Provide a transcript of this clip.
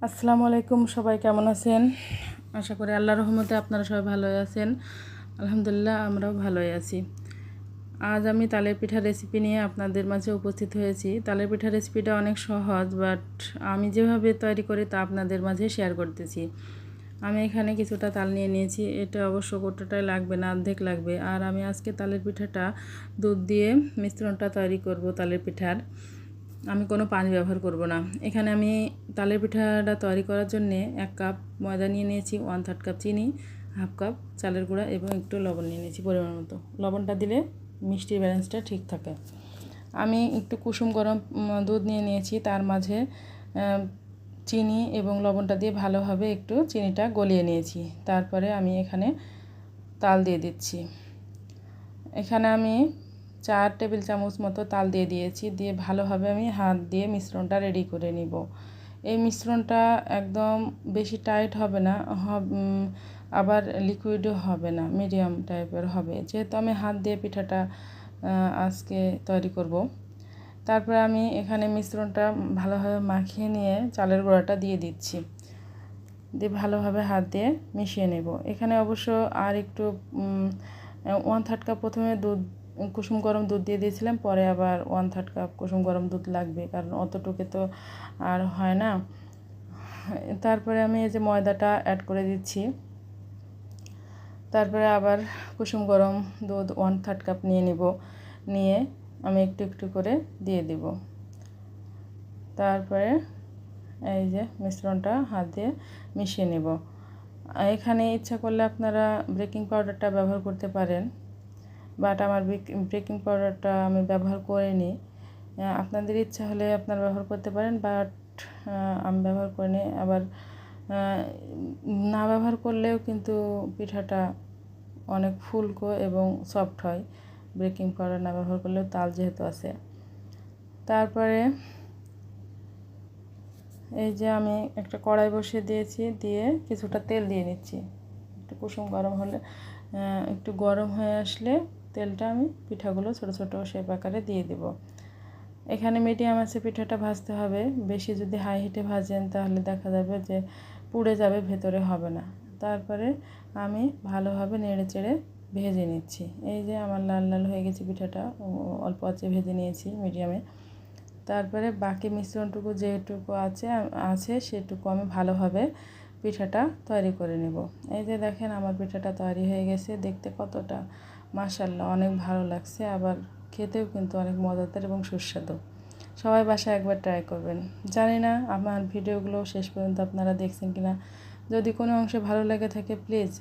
আসসালামু আলাইকুম, সবাই কেমন আছেন? আশা করি আল্লাহর রহমতে আপনারা সবাই ভালোই আছেন। আলহামদুলিল্লাহ, আমরাও ভালোই আছি। আজ আমি তালের পিঠা রেসিপি নিয়ে আপনাদের মাঝে উপস্থিত হয়েছি। তালের পিঠা রেসিপিটা অনেক সহজ, বাট আমি যেভাবে তৈরি করি তা আপনাদের মাঝে শেয়ার করতেছি। আমি এখানে কিছুটা তাল নিয়ে নিয়েছি। এটা অবশ্য গোটাটাই লাগবে না, অর্ধেক লাগবে। আর আমি আজকে তালের পিঠাটা দুধ দিয়ে মিশ্রণটা তৈরি করব। তালের পিঠার আমি কোনো পানি ব্যবহার করব না। এখানে আমি তালের পিঠাটা তৈরি করার জন্য 1 কাপ ময়দা নিয়ে নিয়েছি, 1/3 কাপ চিনি, 1/2 কাপ চালের গুঁড়া এবং একটু লবণ নিয়ে নিয়েছি পরিমাণ মতো। লবণটা দিলে মিষ্টির ব্যালেন্সটা ঠিক থাকে। আমি একটু কুসুম গরম দুধ নিয়ে নিয়েছি, তার মাঝে চিনি এবং লবণটা দিয়ে ভালোভাবে একটু চিনিটা গলিয়ে নিয়েছি। তারপরে আমি এখানে তাল দিয়ে দিচ্ছি। এখানে আমি 4 টেবিল চামচ মতো তাল দিয়ে দিয়েছি। দিয়ে ভালোভাবে আমি হাত দিয়ে মিশ্রণটা রেডি করে নিব। এই মিশ্রণটা একদম বেশি টাইট হবে না, আবার লিকুইডও হবে না, মিডিয়াম টাইপের হবে, যেহেতু আমি হাত দিয়ে পিঠাটা আজকে তৈরি করব। তারপরে আমি এখানে মিশ্রণটা ভালোভাবে মাখিয়ে নিয়ে চালের গুঁড়াটা দিয়ে দিচ্ছি। দিয়ে ভালোভাবে হাত দিয়ে মিশিয়ে নেব। এখানে অবশ্য আর একটু 1/3 কাপ প্রথমে দুধ, কুসুম গরম দুধ দিয়ে দিয়েছিলাম, পরে আবার 1/3 কাপ কুসুম গরম দুধ লাগবে, কারণ অতটুকু তো আর হয় না। তারপরে আমি এই যে ময়দাটা অ্যাড করে দিচ্ছি। তারপরে আবার কুসুম গরম দুধ 1/3 কাপ নিয়ে আমি একটু একটু করে দিয়ে দিব। তারপরে এই যে মিশ্রণটা হাত দিয়ে মিশিয়ে নেব। এখানে ইচ্ছা করলে আপনারা বেকিং পাউডারটা ব্যবহার করতে পারেন, বাট আমার বেকিং পাউডারটা আমি ব্যবহার করিনি। আপনাদের ইচ্ছা হলে আপনারা ব্যবহার করতে পারেন, বাট আমি ব্যবহার করিনি। আবার না ব্যবহার করলেও কিন্তু পিঠাটা অনেক ফুলকো এবং সফট হয়, বেকিং পাউডার না ব্যবহার করলেও, তাল যেহেতু আছে। তারপরে এই যে আমি একটা কড়াই বসিয়ে দিয়েছি, দিয়ে কিছুটা তেল দিয়ে নিচ্ছি। একটু কুসুম গরম হলে, একটু গরম হয়ে আসলে তেলটা আমি পিঠাগুলো ছোট ছোট শেপ আকারে দিয়ে দেব। এখানে মিডিয়াম আছে পিঠাটা ভাজতে হবে। বেশি যদি হাই হিটে ভাজেন তাহলে দেখা যাবে যে পুড়ে যাবে, ভেতরে হবে না। তারপরে আমি ভালোভাবে নেড়ে চেড়ে ভেজে নিচ্ছি। এই যে আমার লাল লাল হয়ে গেছে পিঠাটা, অল্প আঁচে ভেজে নিয়েছি মিডিয়ামে। তারপরে বাকি মিশ্রণটুকু যেটুকু আছে সেটুকু আমি ভালোভাবে পিঠাটা তৈরি করে নেব। এই যে দেখেন আমার পিঠাটা তৈরি হয়ে গেছে। দেখতে কতটা মাশাআল্লাহ অনেক ভালো লাগছে, আবার খেতেও কিন্তু অনেক মজাদার এবং সুস্বাদু। সবাই বাসায় একবার ট্রাই করবেন। জানি না আমার ভিডিওগুলো শেষ পর্যন্ত আপনারা দেখছেন কিনা। যদি কোনো অংশে ভালো লেগে থাকে প্লিজ